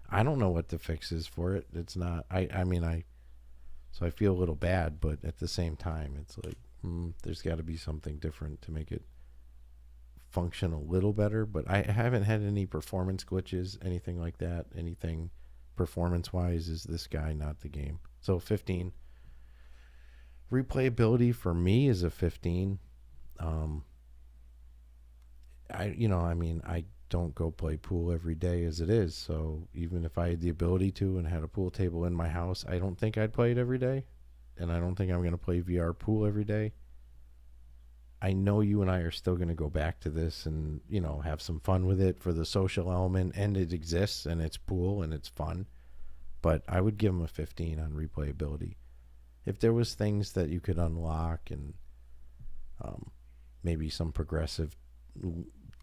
I don't know what the fix is for it. It's not, so I feel a little bad, but at the same time it's like, there's got to be something different to make it function a little better. But I haven't had any performance glitches, anything like that. Anything performance wise is this guy, not the game. So 15. Replayability for me is a 15. I don't go play pool every day as it is, so even if I had the ability to and had a pool table in my house, I don't think I'd play it every day, and I don't think I'm going to play VR pool every day. I know you and I are still going to go back to this and, you know, have some fun with it for the social element, and it exists, and it's pool, and it's fun, but I would give them a 15 on replayability. If there was things that you could unlock and maybe some progressive,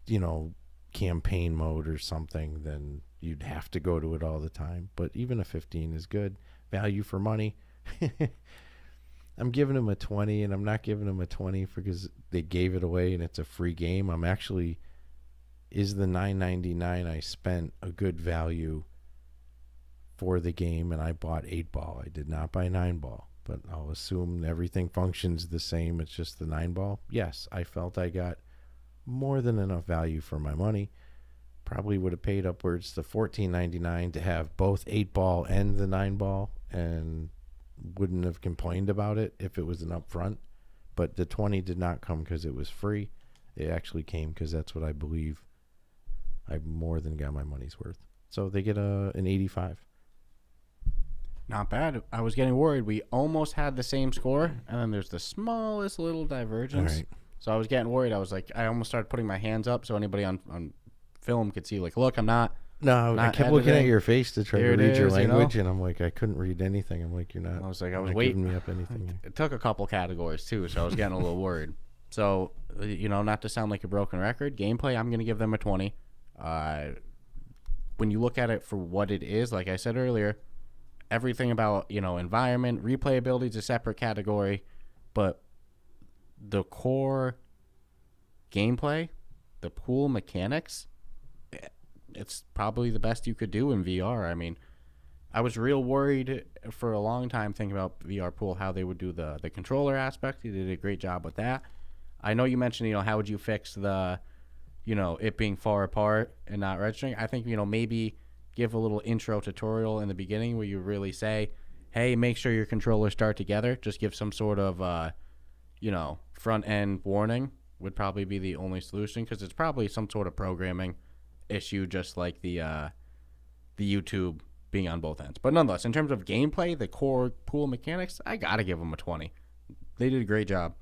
you know, campaign mode or something, then you'd have to go to it all the time. But even a 15 is good. Value for money. I'm giving them a 20, and I'm not giving them a 20 because they gave it away and it's a free game. I'm actually, is the $9.99 I spent a good value for the game? And I bought 8-ball. I did not buy 9-ball, but I'll assume everything functions the same. It's just the 9-ball. Yes, I felt I got more than enough value for my money. Probably would have paid upwards to $14.99 to have both 8-ball and the 9-ball, and wouldn't have complained about it if it was an upfront. But the 20 did not come because it was free. It actually came because that's what I believe I more than got my money's worth. So they get an 85. Not bad. I was getting worried. We almost had the same score, and then there's the smallest little divergence. All right. So I was getting worried. I was like, I almost started putting my hands up so anybody on film could see, like, look, I'm not. No, not I kept looking at your face to try to read your language, and I'm like, I couldn't read anything. I'm like, you're not. I was like, I was giving me up anything. It took a couple categories too, so I was getting a little worried. So, you know, not to sound like a broken record, gameplay, I'm going to give them a 20. When you look at it for what it is, like I said earlier, everything about, you know, environment, replayability is a separate category, but the core gameplay, the pool mechanics, it's probably the best you could do in VR. I mean, I was real worried for a long time thinking about VR pool, how they would do the controller aspect. They did a great job with that. I know you mentioned, you know, how would you fix the, you know, it being far apart and not registering. I think, you know, maybe give a little intro tutorial in the beginning where you really say, hey, make sure your controllers start together. Just give some sort of, you know, front end warning would probably be the only solution, because it's probably some sort of programming issue, just like the YouTube being on both ends. But nonetheless, in terms of gameplay, the core pool mechanics, I gotta give them a 20. They did a great job.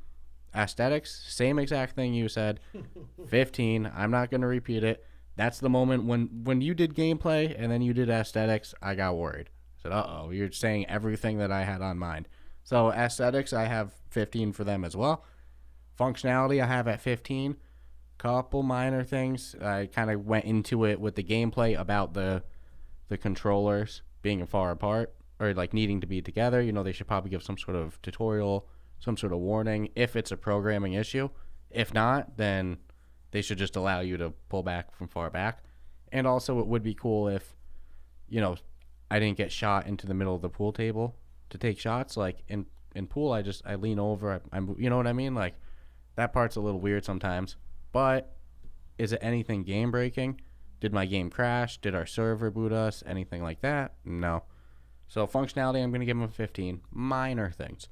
Aesthetics, same exact thing you said. 15. I'm not gonna repeat it. That's the moment when you did gameplay and then you did aesthetics, I got worried. I said, uh-oh, you're saying everything that I had on mind. So aesthetics, I have 15 for them as well. Functionality, I have at 15. Couple minor things. I kind of went into it with the gameplay about the controllers being far apart, or like needing to be together. You know, they should probably give some sort of tutorial, some sort of warning if it's a programming issue. If not, then they should just allow you to pull back from far back. And also, it would be cool if, you know, I didn't get shot into the middle of the pool table to take shots. Like in pool, I lean over. I'm, you know what I mean? Like, that part's a little weird sometimes. But is it anything game breaking? Did my game crash? Did our server boot us? Anything like that? No. So functionality, I'm going to give them a 15. Minor things.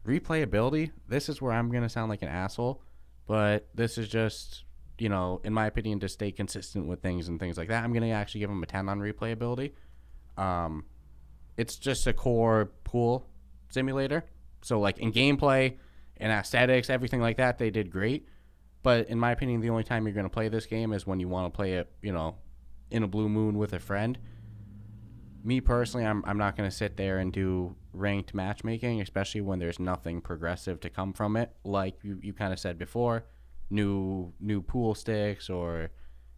Replayability, this is where I'm going to sound like an asshole. But this is just, in my opinion, to stay consistent with things and things like that. I'm going to actually give them a 10 on replayability. It's just a core pool simulator. So, like, in gameplay and aesthetics, everything like that, they did great. But in my opinion, the only time you're going to play this game is when you want to play it, in a blue moon with a friend. Me personally, I'm not going to sit there and do ranked matchmaking, especially when there's nothing progressive to come from it. Like you kind of said before, new pool sticks or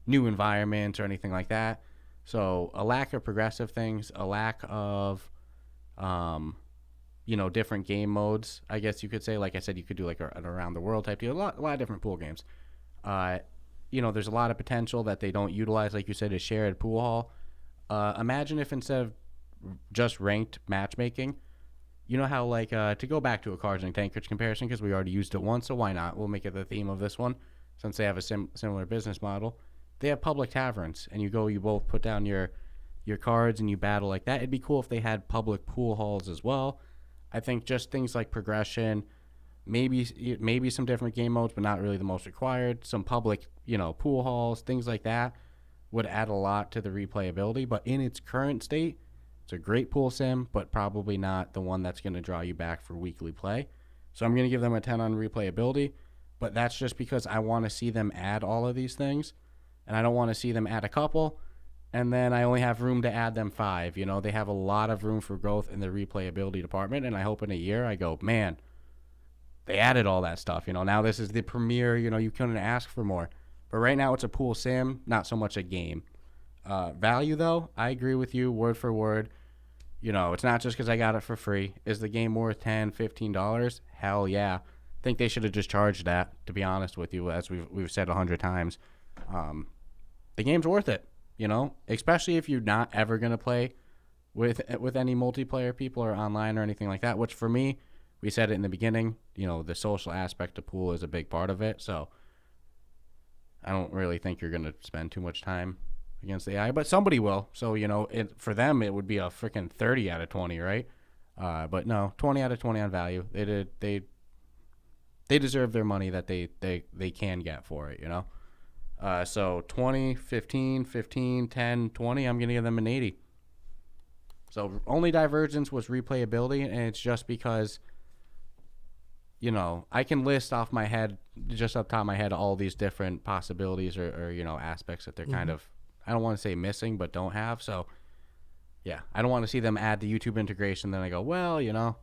new environments or anything like that. So a lack of progressive things, a lack of, different game modes, I guess you could say. Like I said, you could do like an around the world type deal. A lot of different pool games. There's a lot of potential that they don't utilize, like you said, a shared pool hall. Imagine if instead of just ranked matchmaking, you know how to go back to a Cards and Tankers comparison, because we already used it once, so why not? We'll make it the theme of this one, since they have a similar business model. They have public taverns, and you both put down your cards and you battle like that. It'd be cool if they had public pool halls as well. I think just things like progression, maybe some different game modes, but not really the most required. Some public, pool halls, things like that would add a lot to the replayability. But in its current state, it's a great pool sim, but probably not the one that's going to draw you back for weekly play. So I'm going to give them a 10 on replayability, but that's just because I want to see them add all of these things, and I don't want to see them add a couple, and then I only have room to add them 5. They have a lot of room for growth in the replayability department, and I hope in a year I go, man, they added all that stuff. Now this is the premiere, you couldn't ask for more. But right now it's a pool sim, not so much a game. Value, though, I agree with you word for word. It's not just because I got it for free. Is the game worth $10, $15? Hell yeah. I think they should have just charged that, to be honest with you, as we've said 100 times. The game's worth it, especially if you're not ever going to play with any multiplayer people or online or anything like that, which for me, we said it in the beginning, the social aspect of pool is a big part of it. So I don't really think you're going to spend too much time against AI, but somebody will. So, for them, it would be a freaking 30 out of 20, right? But no, 20 out of 20 on value. They deserve their money that they can get for it, So 20, 15, 15, 10, 20, I'm going to give them an 80. So only divergence was replayability, and it's just because, I can list off my head, just up top of my head, all these different possibilities or aspects that they're kind of, I don't want to say missing, but don't have. So, yeah, I don't want to see them add the YouTube integration. Then I go, well, No,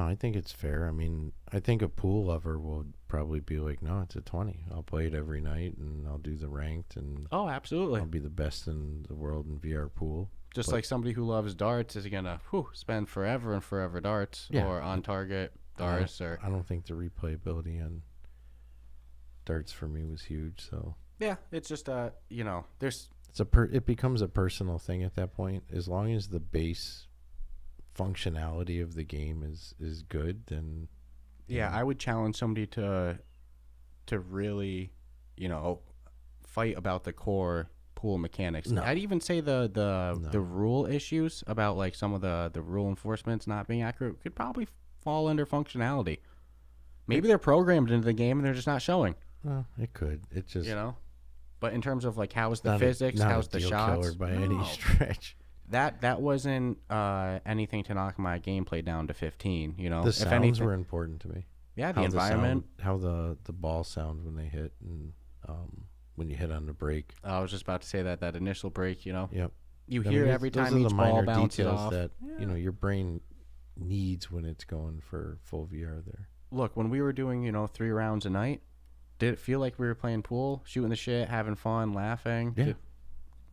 I think it's fair. I mean, I think a pool lover will probably be like, no, it's a 20. I'll play it every night, and I'll do the ranked, and oh, absolutely, I'll be the best in the world in VR pool. Just like somebody who loves darts is going to spend forever and forever darts or on target darts. I don't think the replayability on darts for me was huge. So yeah, it's just there's it becomes a personal thing at that point. As long as the base functionality of the game is good, then yeah, I would challenge somebody to really fight about the core pool mechanics. No. I'd even say the rule issues about like some of the rule enforcements not being accurate could probably fall under functionality. Maybe they're programmed into the game and they're just not showing. Well, it could. It just but in terms of like how's the physics, how's the shots, by any stretch. That wasn't anything to knock my gameplay down to 15. The sounds were important to me. Yeah, the environment, how the ball sound when they hit, and when you hit on the break. I was just about to say that initial break. Yep. You hear every time each ball bounces off. That your brain needs when it's going for full VR there. Look, when we were doing 3 rounds a night, did it feel like we were playing pool, shooting the shit, having fun, laughing?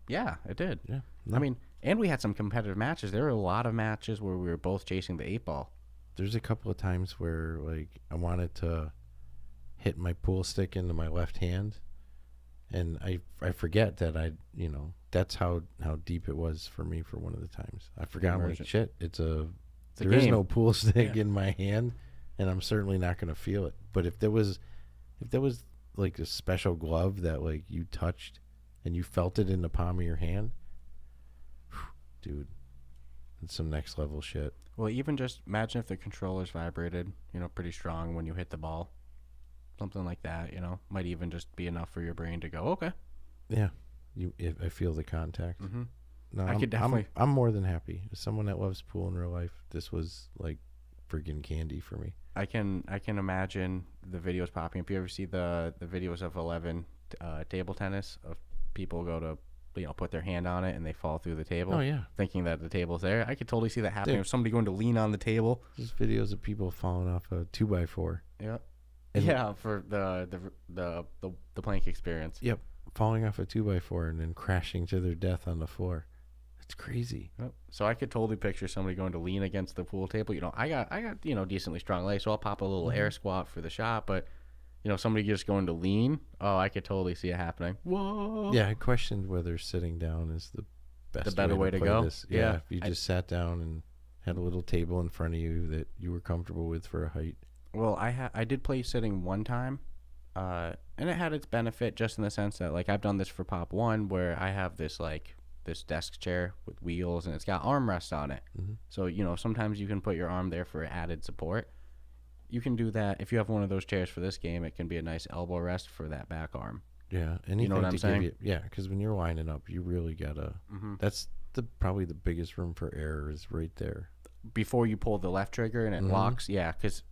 Yeah. It did. Yeah. No. I mean, and we had some competitive matches. There were a lot of matches where we were both chasing the 8 ball. There's a couple of times where like I wanted to hit my pool stick into my left hand, and I forget that that's how deep it was for me for one of the times. I forgot, I'm like, shit, there is no pool stick in my hand, and I'm certainly not going to feel it. But if there was like a special glove that like you touched and you felt it in the palm of your hand, dude, it's some next level shit. Well, even just imagine if the controllers vibrated, pretty strong when you hit the ball. something like that, might even just be enough for your brain to go, okay. Yeah, I feel the contact. Mm-hmm. No, I could definitely. I'm more than happy. As someone that loves pool in real life, this was like freaking candy for me. I can imagine the videos popping up. You ever see the videos of 11 table tennis of people go to put their hand on it and they fall through the table? Oh yeah, thinking that the table's there. I could totally see that happening. Dude. If somebody going to lean on the table. There's videos of people falling off a 2x4. Yep. And yeah, for the plank experience. Yep, falling off a 2x4 and then crashing to their death on the floor. It's crazy. Yep. So I could totally picture somebody going to lean against the pool table. I got decently strong legs, so I'll pop a little air squat for the shot. But somebody just going to lean. Oh, I could totally see it happening. Whoa. Yeah, I questioned whether sitting down is the best, better way to play go. This. Yeah, if you just sat down and had a little table in front of you that you were comfortable with for a height. Well, I did play sitting one time, and it had its benefit just in the sense that I've done this for Pop 1 where I have this this desk chair with wheels and it's got armrests on it. Mm-hmm. So sometimes you can put your arm there for added support. You can do that if you have one of those chairs for this game. It can be a nice elbow rest for that back arm. Yeah, anything what I'm to saying? give you. Yeah, because when you're lining up, you really gotta. Mm-hmm. That's probably the biggest room for error is right there. Before you pull the left trigger and it locks, yeah, because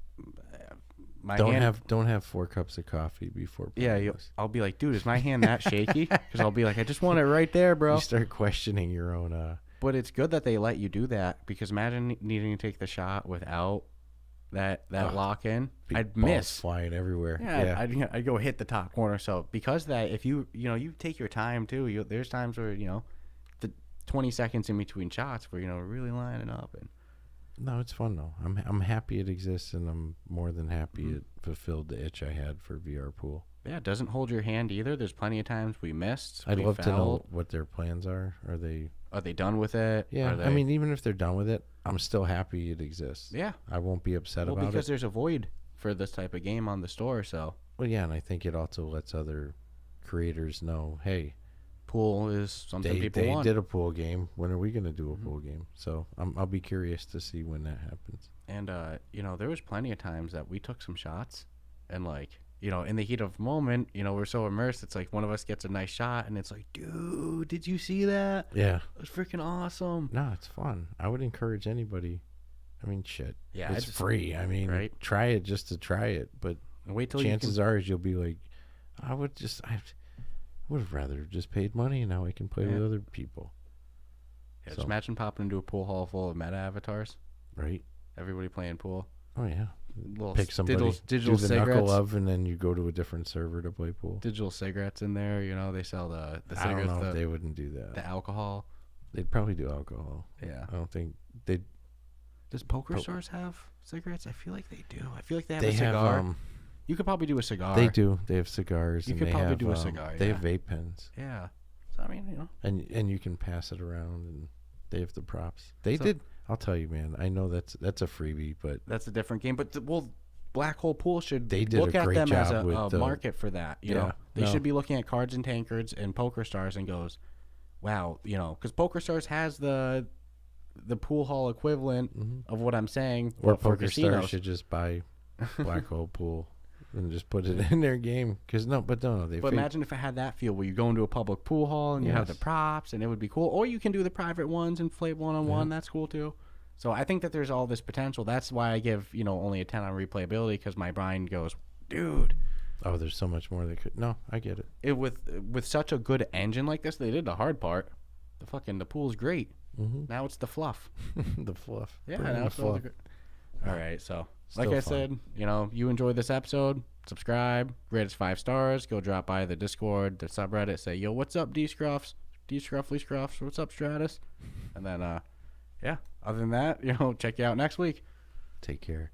my don't hand, have 4 cups of coffee before. I'll be like, dude, is my hand that shaky? Because I'll be like, I just want it right there, bro. You start questioning your own. But it's good that they let you do that because imagine needing to take the shot without that lock in. I'd miss flying everywhere. Yeah. I'd go hit the top corner. So because of that, if you take your time too. There's times where the 20 seconds in between shots where we're really lining up and. No, it's fun though. I'm happy it exists, and I'm more than happy it fulfilled the itch I had for VR pool. Yeah, it doesn't hold your hand either. There's plenty of times we missed. I'd love to know what their plans are. Are they done with it? Yeah, I mean, even if they're done with it, I'm still happy it exists. Yeah, I won't be upset about it. Well, because there's a void for this type of game on the store. So. Well, yeah, and I think it also lets other creators know, hey. Pool is something people want. They did a pool game. When are we going to do a pool game? So I'll be curious to see when that happens. And there was plenty of times that we took some shots, and in the heat of the moment, we're so immersed. It's like one of us gets a nice shot, and it's like, dude, did you see that? Yeah, it was freaking awesome. No, it's fun. I would encourage anybody. I mean, shit. Yeah, it's free. I mean, right? Try it just to try it. But wait till chances are you'll be like, I would have rather just paid money, and now I can play with other people. Yeah, just imagine popping into a pool hall full of meta avatars. Right. Everybody playing pool. Oh yeah. Little pick somebody, digital do the cigarettes. knuckle of, and then you go to a different server to play pool. Digital cigarettes in there. They sell the cigarettes. I don't know if they wouldn't do that. The alcohol. They'd probably do alcohol. Yeah. I don't think they'd. Does poker stores have cigarettes? I feel like they do. I feel like they have a cigar. You could probably do a cigar. They do. They have cigars. You could probably do a cigar. They have vape pens. Yeah. So I mean, And you can pass it around, and they have the props. They did. I'll tell you, man. I know that's a freebie, but that's a different game. But Black Hole Pool should look at them job as a with market for that. They should be looking at Cards and Tankards and Poker Stars and goes, wow, because Poker Stars has the pool hall equivalent of what I'm saying. Or Poker Stars should just buy Black Hole Pool and just put it in their game. But imagine if it had that feel where you go into a public pool hall and you have the props, and it would be cool. Or you can do the private ones and play one-on-one. That's cool too. So I think that there's all this potential. That's why I give only a 10 on replayability, because my brain goes, dude. Oh, there's so much more they could. No, I get it. With such a good engine like this, they did the hard part. The pool's great. Mm-hmm. Now it's the fluff. The fluff. Yeah, now it's all right, so like I said, you enjoyed this episode, subscribe, rate us 5 stars, go drop by the Discord, the subreddit, say, yo, what's up, Dscruffs? Dscruffly Scruffs, what's up, Stratus? And then, other than that, check you out next week. Take care.